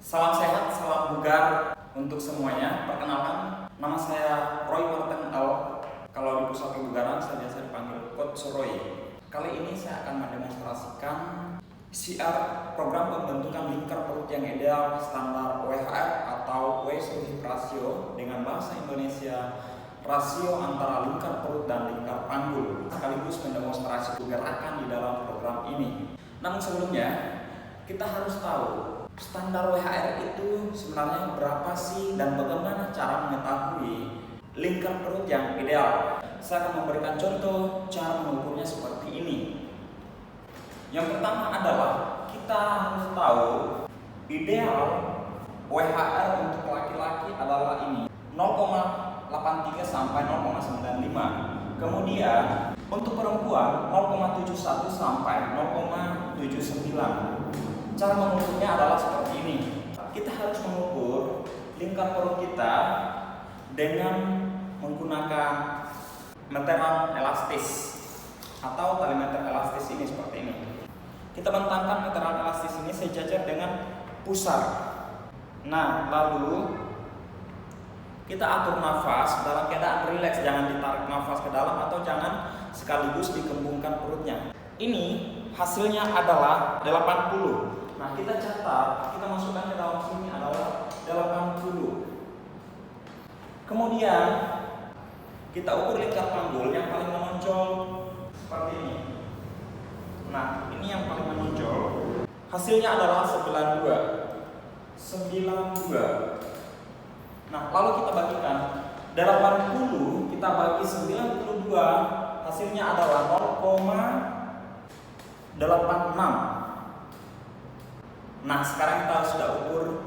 Salam sehat, salam bugar untuk semuanya. Perkenalkan, nama saya Roy Martin L. Kalau di pusat kebugaran saya biasa dipanggil Coach Roy. Kali ini saya akan mendemonstrasikan CR, program pembentukan lingkar perut yang ideal standar WHR atau waist-to-hip ratio, dengan bahasa Indonesia rasio antara lingkar perut dan lingkar panggul, sekaligus mendemonstrasi gerakan di dalam program ini. Namun sebelumnya, kita harus tahu standar WHR itu sebenarnya berapa sih dan bagaimana cara mengetahui lingkar perut yang ideal. Saya akan memberikan contoh cara mengukurnya seperti ini. Yang pertama adalah kita harus tahu ideal WHR untuk laki-laki adalah ini 0,83 sampai 0,95. Kemudian untuk perempuan 0,71 sampai 0,79. Cara mengukurnya adalah seperti ini. Kita harus mengukur lingkar perut kita dengan menggunakan meteran elastis atau tali meter elastis ini seperti ini. Kita bentangkan meteran elastis ini sejajar dengan pusar. Nah, lalu kita atur nafas dalam keadaan rileks, jangan ditarik nafas ke dalam atau jangan sekaligus dikembungkan perutnya. Ini hasilnya adalah 80. Nah, kita catat, kita masukkan ke dalam sini adalah 80. Kemudian kita ukur lingkar panggul yang paling menonjol seperti ini. Nah, ini yang paling menonjol. Hasilnya adalah 92. Nah, lalu kita bagikan 80 kita bagi 92, hasilnya adalah 0,86. Nah, sekarang kita sudah ukur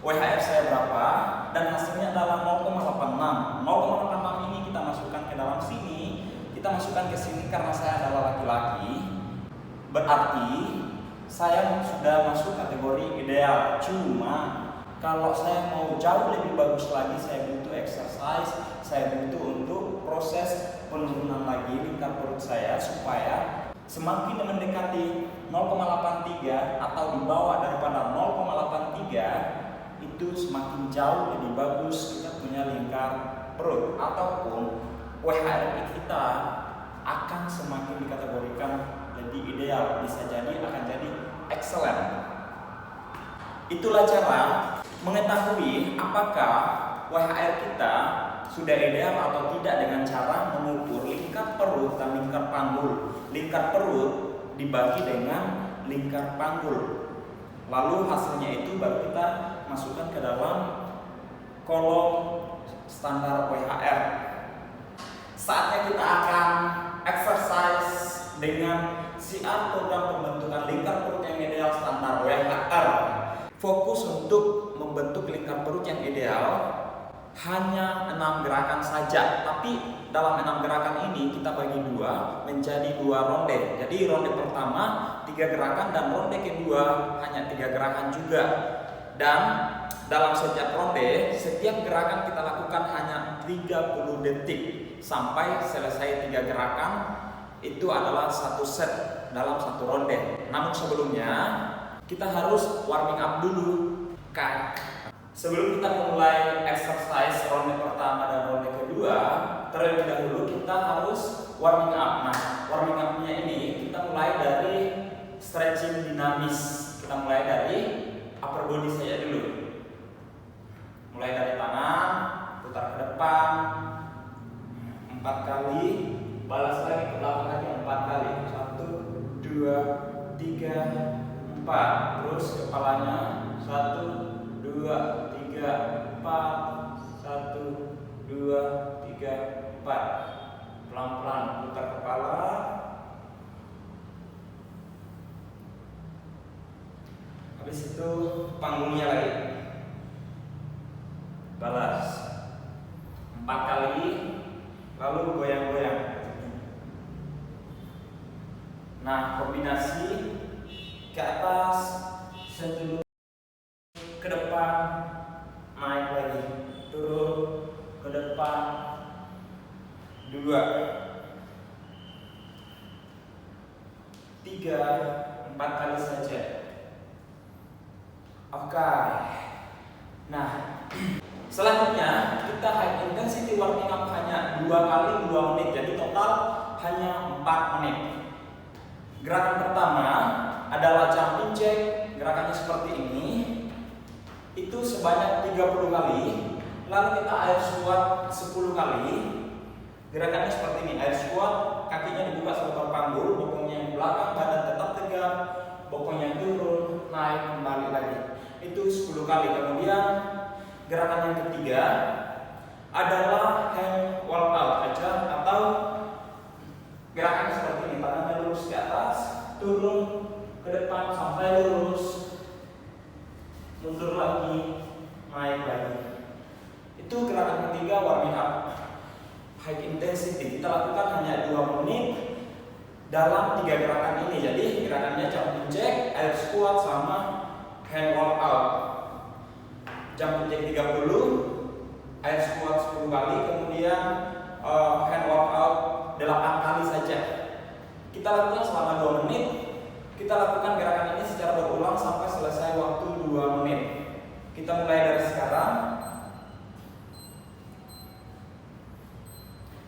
WHR saya berapa dan hasilnya adalah 0,86. 0,86 ini kita masukkan ke dalam sini, kita masukkan ke sini karena saya adalah laki-laki. Berarti saya sudah masuk kategori ideal. Cuma kalau saya mau jauh lebih bagus lagi, saya butuh exercise, saya butuh untuk proses penurunan lagi lingkar perut saya supaya semakin mendekati 0,83 atau di bawah daripada 0,83 itu semakin jauh lebih bagus kita punya lingkar perut, ataupun WHR kita akan semakin dikategorikan lebih ideal, bisa jadi akan jadi excellent. Itulah cara mengetahui apakah WHR kita sudah ideal atau tidak dengan cara mengukur lingkar perut dan lingkar panggul. Lingkar perut dibagi dengan lingkar panggul. Lalu hasilnya itu baru kita masukkan ke dalam kolom standar WHR. Saatnya kita akan exercise dengan CR, program pembentukan lingkar perut yang ideal standar WHR. Fokus untuk membentuk lingkar perut yang ideal hanya 6 gerakan saja, tapi dalam 6 gerakan ini kita bagi dua menjadi 2 ronde. Jadi ronde pertama 3 gerakan dan ronde kedua hanya 3 gerakan juga. Dan dalam setiap ronde, setiap gerakan kita lakukan hanya 30 detik sampai selesai 3 gerakan. Itu adalah 1 set dalam 1 ronde. Namun sebelumnya kita harus warming up dulu. Sebelum kita memulai exercise ronde pertama dan ronde kedua, terlebih dahulu kita harus warming up. Nah, warming up-nya ini kita mulai dari stretching dinamis. Kita mulai dari upper body saja dulu. Mulai dari tangan, putar ke depan 4 kali, balas lagi ke belakang lagi 4 kali. 1, 2, 3, 4. Terus kepalanya 1, 2, 3, 4. 1, 2, 3, 4. Pelan-pelan putar kepala. Habis itu panggungnya lagi. Balas 4 kali. Lalu goyang-goyang. Nah, kombinasi ke atas, sentuh ke depan, naik lagi, turun ke depan, 2, 3, 4 kali saja. Oke. Nah, selanjutnya kita high intensity warming up hanya 2 kali 2 menit. Jadi total hanya 4 menit. Gerakan pertama adalah jumping jack. Gerakannya seperti ini. Itu sebanyak 30 kali. Lalu kita air squat 10 kali. Gerakannya seperti ini. Air squat, kakinya dibuka selebar panggul, bokongnya yang belakang, badan tetap tegak, bokongnya turun, naik, kembali lagi. Itu 10 kali. Kemudian gerakan yang ketiga adalah hand walkout aja, atau gerakannya seperti ini. Tangannya lurus ke atas, turun ke depan sampai lurus, mundur lagi, naik lagi. Itu gerakan ketiga warming up high intensity. Kita lakukan hanya 2 menit dalam 3 gerakan ini. Jadi gerakannya jumping jack, air squat, sama hand walkout. Jumping jack 30, air squat 10 kali, kemudian hand walkout 8 kali saja. Kita lakukan selama 2 menit. Kita lakukan gerakan ini secara berulang sampai selesai waktu 2 menit. Kita mulai dari sekarang.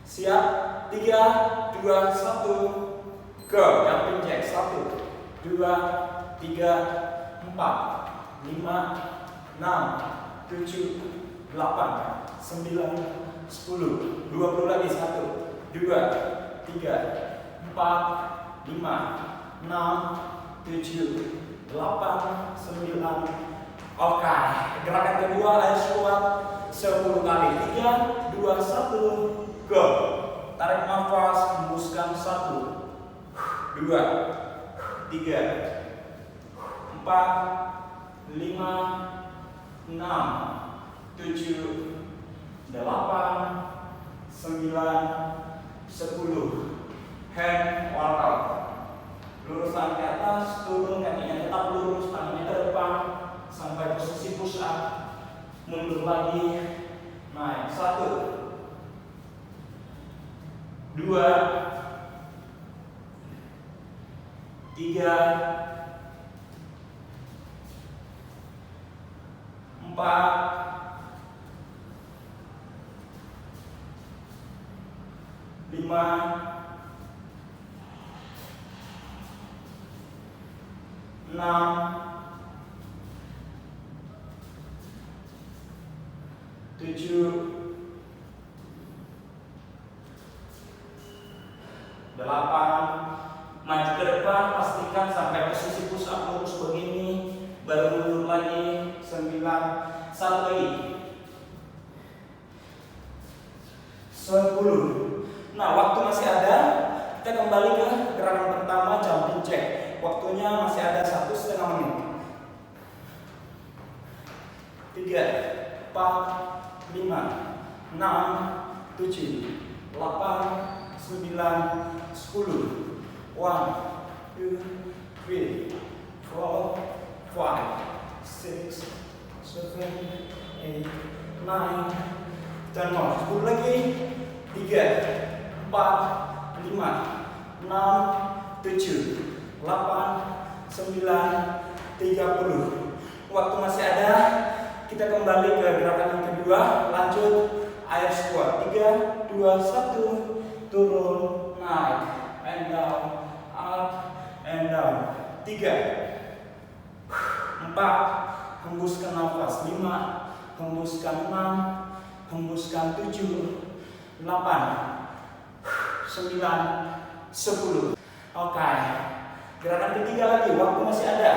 Siap? 3, 2, 1, go. Jumping jack. 1, 2, 3, 4, 5, 6, 7, 8, 9, 10, 20 lagi. 1, 2, 3, 4, 5, 6, 7, 8, 9. Oke, gerakan kedua air squat 10 kali. 3, 2, 1, go. Tarik nafas, hembuskan. 1, 2, 3, 4, 5, 6, 7, 8, 9, 10. Hand walkout. Luruskan ke atas, turun, kakinya tetap lurus, tangannya ke depan sampai posisi push up. Mundur lagi, naik. 1, 2, 3, 4, 5, 6, 7, 8. Maju ke depan, pastikan sampai posisi push up lurus begini, baru mundur lagi. 9, 1 lagi. 10. Nah, waktu masih ada, kita kembali ke gerakan pertama jumping jack. Waktunya masih ada 1,5 menit. 3, 4, 5, 6, 7, 8, 9, 10. 1, 2, 3, 4, 5, 6, 7, 8, 9. Dan mau 10 lagi. 3, 4, 5, 6, 7, 8, 9, 30. Waktu masih ada, kita kembali ke gerakan yang kedua. Lanjut air squat. 3, 2, 1, turun, naik, and down, up and down. 3, 4, hembuskan nafas. 5, hembuskan. 6, hembuskan. 7, 8, 9, 10. Oke, gerakan ketiga lagi. Waktu masih ada.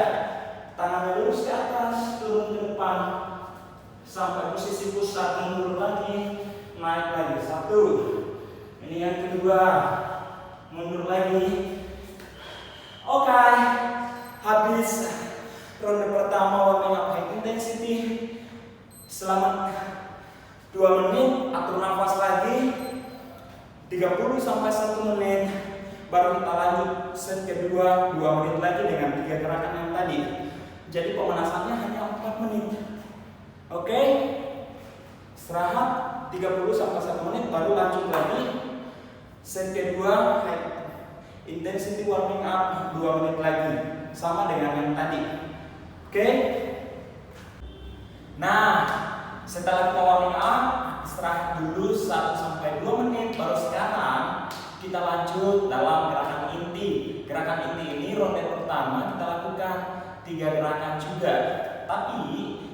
Tangannya lurus ke atas, turun ke depan sampai posisi pusat, mundur lagi, naik lagi. 1. Ini yang kedua, mundur lagi. Oke, habis ronde pertama warming up high intensity. Selamat 2 menit, atur nafas lagi 30 sampai 1 menit. Baru kita lanjut set kedua 2 menit lagi dengan 3 gerakan yang tadi. Jadi pemanasannya hanya 4 menit. Oke, istirahat 30 sampai 1 menit, baru lanjut lagi set kedua high intensity warming up 2 menit lagi, sama dengan yang tadi. Oke, Nah, setelah kita warming up, istirahat dulu 1-2 menit, baru sekarang kita lanjut dalam gerakan inti. Gerakan inti ini ronde pertama kita lakukan 3 gerakan juga, tapi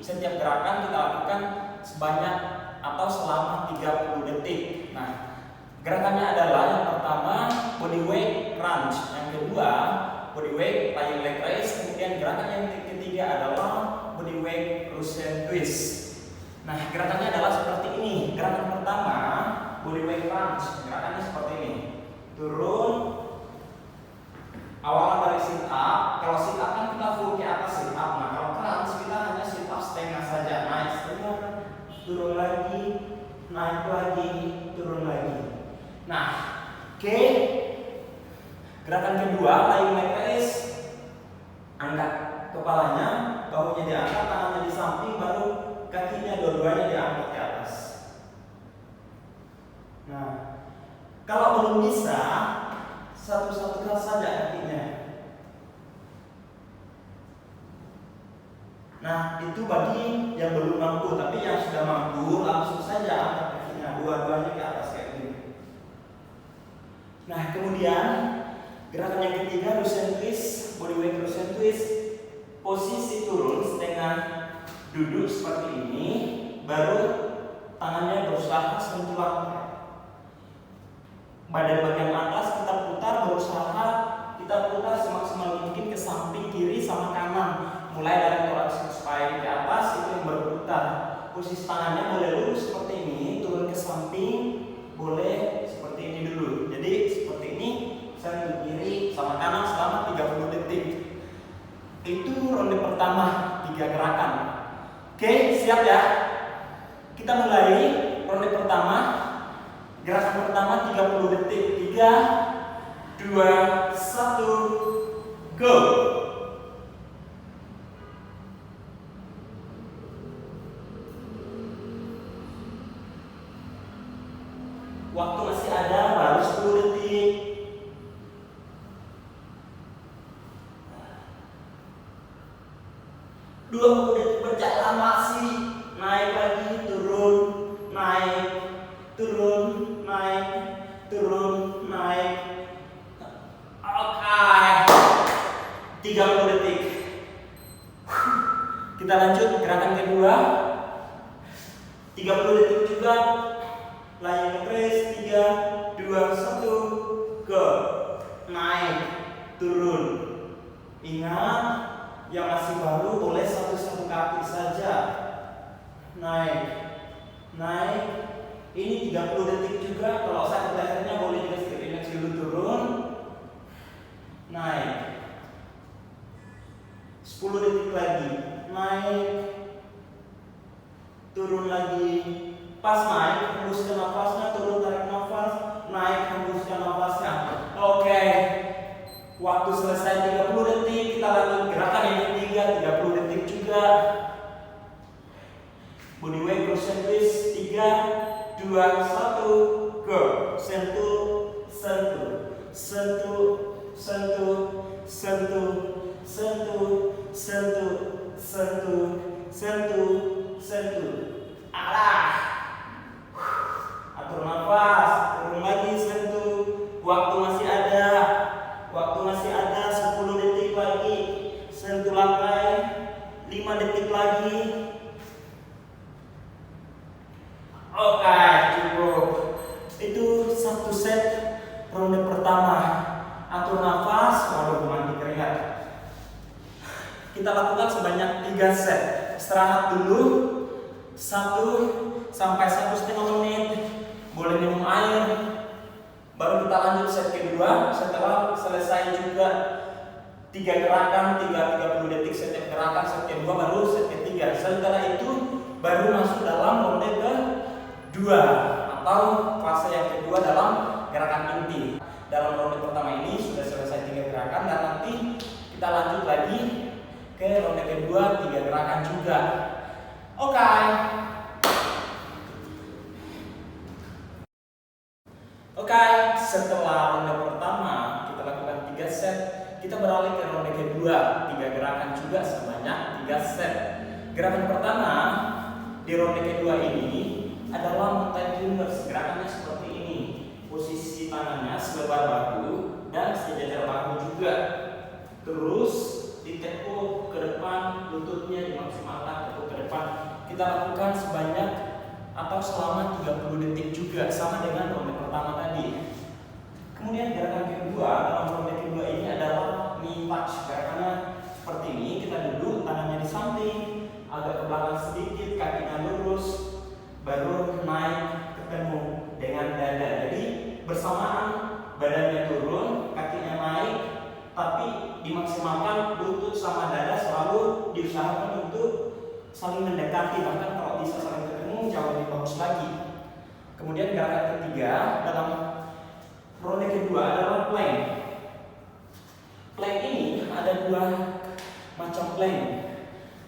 setiap gerakan kita lakukan sebanyak atau selama 30 detik. Nah, gerakannya adalah yang pertama body weight crunch, yang kedua body weight lying leg raise, kemudian gerakan yang ketiga adalah body weight Russian twist. Nah, gerakannya adalah seperti ini. Gerakan pertama body weight crunch, gerakannya seperti ini. Turun, awalan dari sit up. Kalau sit up kan kita full ke atas sit up. Nah, kalau crunch kita hanya sit up setengah saja. Naik setengah, turun lagi, naik lagi, turun lagi. Nah, oke. Gerakan kedua lying leg raise. Angkat kepalanya, bahunya diangkat, tangannya di samping, baru kakinya dua-duanya diangkat ke atas. Nah, kalau belum bisa, satu-satukan saja kakinya. Nah, itu bagi yang belum mampu, tapi yang sudah mampu langsung saja angkat kakinya, dua-duanya ke atas kayak gini. Nah, kemudian gerakan yang ketiga Russian twist, body weight Russian twist. Posisi turun setengah duduk seperti ini, baru tangannya berusaha sentuh lantai. Badan bagian atas kita putar, berusaha kita putar semaksimal mungkin ke samping kiri sama kanan. Mulai dari thoracic spine ke atas itu yang berputar. Posisi tangannya boleh lurus seperti ini, turun ke samping, boleh seperti ini dulu. Jadi seperti ini, sentuh kiri sama kanan selama 30 detik. Itu ronde pertama, 3 gerakan. Oke, siap ya? Kita mulai ronde pertama. Gerakan pertama 30 detik. 3, 2, 1, go. Waktu masih ada, baru 10 detik. 20 detik berjalan masih. Naik lagi, turun, naik, turun, naik, turun, naik. Oke, 30 detik. Kita lanjut gerakan kedua. 30 detik juga. Lying raise, 3, 2, 1, go. Naik, turun. Ingat, yang masih baru boleh satu kaki saja. Naik, naik. Ini 30 detik juga. Kalau sakit lehernya boleh juga sedikit relax dulu, turun. Naik. 10 detik lagi. Naik. Turun lagi. Pas naik, hembuskan nafasnya, turun tarik nafas, naik, hembuskan nafasnya. Oke. Waktu selesai 30 detik, kita lanjut gerakan yang ketiga, 30 detik juga. Body weight Russian twist, 3, 2, 1, go. Sentuh, sentuh, sentuh, sentuh, sentuh, sentuh, sentuh, sentuh, sentuh, sentuh. Arah. Atur nafas, turun lagi, sentuh. Waktu masih ada. Waktu masih ada, 10 detik lagi. Sentuh lantai, 5 detik lagi. Oke, cukup. Itu satu set ronde pertama. Atur nafas, waduh mandi keringat. Kita lakukan sebanyak 3 set. Istirahat dulu 1 sampai 1,5 menit. Boleh minum air. Baru kita lanjut set kedua. Setelah selesai juga 3 gerakan, 30 detik setiap gerakan, set kedua baru set ketiga. Setelah itu baru masuk dalam ronde kedua atau fase yang kedua dalam gerakan inti. Dalam ronde pertama ini sudah selesai 3 gerakan dan nanti kita lanjut lagi ke ronde kedua 3 gerakan juga. Oke. Oke, setelah ronde pertama kita lakukan 3 set, kita beralih ke ronde kedua, 3 gerakan juga sebanyak 3 set. Gerakan pertama di ronde kedua ini adalah mountain climbers. Gerakannya seperti ini. Posisi tangannya selebar bahu dan sejajar bahu juga. Terus ditekuk ke depan, lututnya dimaksimalkan tekuk ke depan. Kita lakukan sebanyak atau selama 30 detik juga, sama dengan ronde pertama tadi. Kemudian gerakan kedua dalam ronde kedua ini adalah knee touch. Gerakannya seperti ini, kita duduk, tangannya di samping, agak ke belakang sedikit, kakinya lurus, baru naik ketemu dengan dada. Jadi bersamaan badannya turun, kakinya naik, tapi dimaksimalkan lutut sama dada selalu diusahakan untuk saling mendekati, bahkan kalau bisa saling ketemu jauh lebih bagus lagi. Kemudian gerakan ketiga dalam ronde kedua adalah plank. Plank ini ada dua macam plank.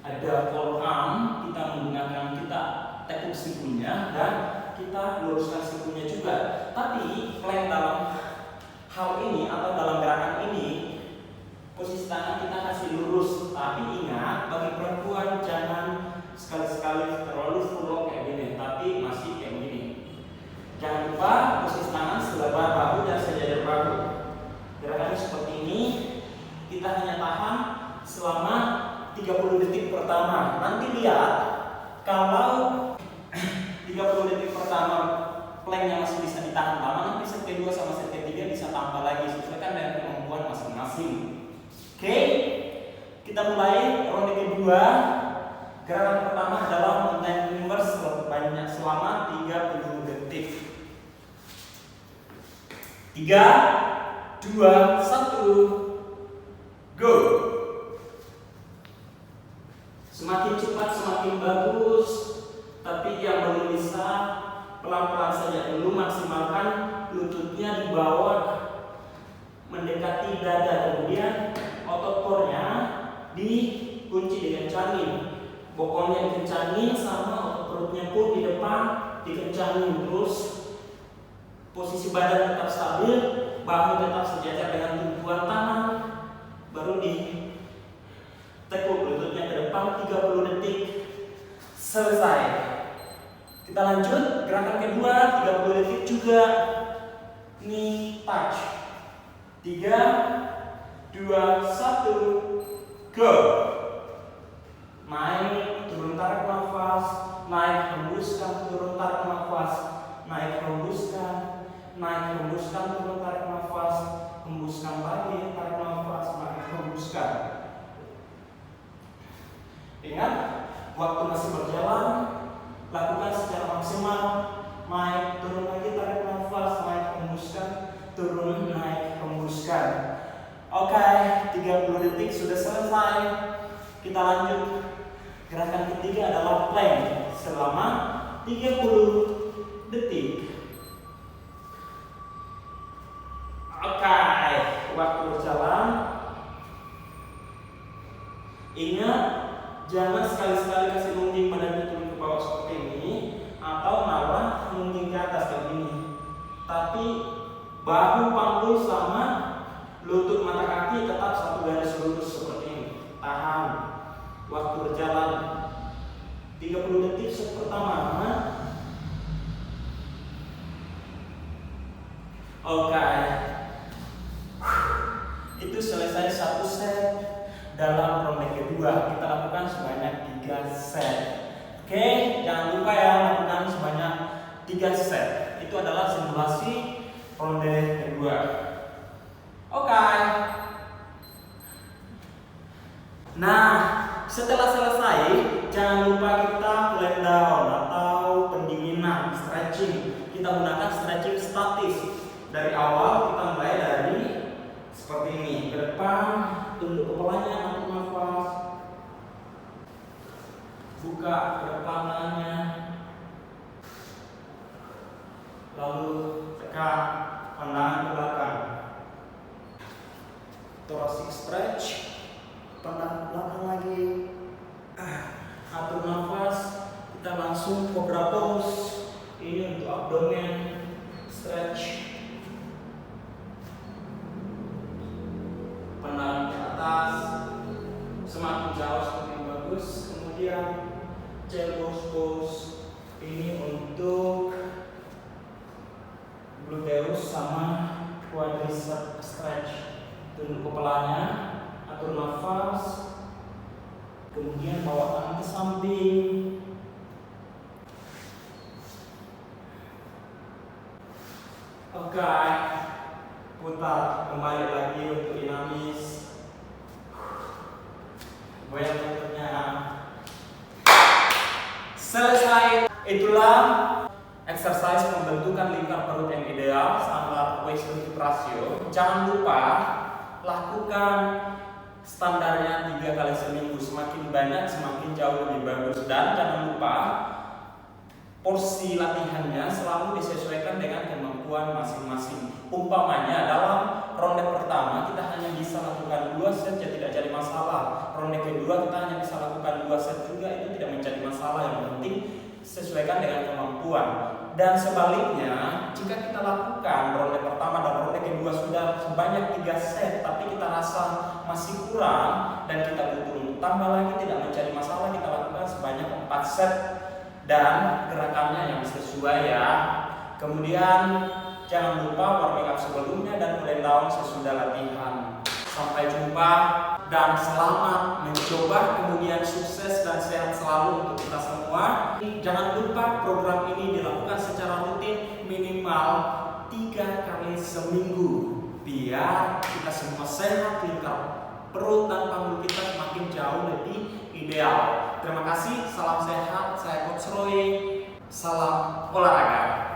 Ada forearm, kita menggunakan kita tekuk sikunya dan kita luruskan sikunya juga. Tapi plank dalam hal ini atau dalam gerakan ini, posisi tangan kita kasih lurus. Tapi ingat, bagi perempuan jangan sekali-sekali terlalu full lock kayak gini, tapi masih kayak gini. Jangan lupa posisi tangan selebar bahu dan sejajar bahu. Gerakannya seperti ini. Kita hanya tahan selama 30 detik pertama. Nanti lihat kalau 30 detik pertama planknya masih bisa ditahan lama, nanti set kedua sama set ketiga bisa tambah lagi sesuaikan dengan kemampuan masing-masing. Oke, kita mulai ronde kedua. Gerakan pertama adalah mountain climbers banyak selama 30 detik. 3, 2, 1, go. Semakin cepat semakin bagus, tapi yang belum bisa pelan-pelan saja dulu, maksimalkan lututnya di bawah mendekati dada, kemudian otot core-nya dikunci dikencangin, bokongnya dikencangin, sama otot perutnya pun di depan dikencangin. Terus posisi badan tetap stabil, bahu tetap sejajar dengan tumpuan tangan, baru ditekuk lututnya ke depan 30 detik. Selesai. Kita lanjut gerakan kedua 30 detik juga. Knee touch. 3, 2, 1, go. Naik, turun, tarik nafas, naik, hembuskan, turun, tarik nafas, naik, hembuskan, naik, hembuskan, turun, tarik nafas, hembuskan lagi, tarik nafas, naik, hembuskan. Ingat, waktu masih berjalan, lakukan secara maksimal. Naik, turun lagi, tarik nafas, naik, hembuskan, turun, naik, hembuskan. Oke, 30 detik sudah selesai. Kita lanjut. Gerakan ketiga adalah plank selama 30 detik. Oke, waktu berjalan. Ingat, jangan sekali-sekali kasih nungging badannya turun ke bawah seperti ini, atau malah nungging ke atas kayak gini. Tapi bahu, panggul, sama lutut, mata kaki tetap satu garis lurus seperti ini. Tahan. Waktu berjalan 30 detik set pertama. Oke. Itu selesai satu set dalam ronde kedua. Kita lakukan sebanyak 3 set. Oke, jangan lupa ya, lakukan sebanyak 3 set. Itu adalah simulasi ronde kedua. Oke. Nah, setelah selesai, jangan lupa kita cool down atau pendinginan, stretching. Kita gunakan stretching statis. Dari awal kita mulai dari seperti ini, ke depan, tunduk kepalanya, ambil nafas, buka ke depan tangannya, lalu tekan pandangan ke belakang. Thoracic stretch, pandang ke belakang lagi. Atur nafas, kita langsung cobra pose. Ini untuk abdomen stretch. Pandang ke atas, semakin jauh semakin bagus. Kemudian Elbow pose ini untuk gluteus sama quadriceps stretch. Tunduk kepalanya, atur nafas, kemudian bawa tangan ke samping. Oke, putar kembali lagi untuk dinamis. Goyang lututnya. Selesai. Itulah exercise pembentukan lingkar perut yang ideal, standar waist to hip ratio. Jangan lupa lakukan standarnya 3 kali seminggu. Semakin banyak semakin jauh lebih bagus. Dan jangan lupa porsi latihannya selalu disesuaikan dengan kemampuan masing-masing. Umpamanya dalam ronde pertama kita hanya bisa lakukan 2 set, ya tidak jadi masalah. Ronde kedua kita hanya bisa lakukan 2 set juga, itu tidak menjadi masalah. Yang penting sesuaikan dengan kemampuan. Dan sebaliknya, jika kita lakukan ronde pertama dan ronde kedua sudah sebanyak 3 set, tapi kita rasa masih kurang dan kita butuh tambah lagi, tidak menjadi masalah. Kita lakukan sebanyak 4 set dan gerakannya yang sesuai ya. Kemudian jangan lupa warming up sebelumnya dan cool down sesudah latihan. Sampai jumpa dan selamat mencoba, kemudian sukses dan sehat selalu untuk kita semua. Jangan lupa program ini dilakukan secara rutin minimal 3 kali seminggu biar kita semua sehat, lingkar perut dan panggul kita semakin jauh lebih ideal. Terima kasih, salam sehat, saya Coach Roy, salam olahraga.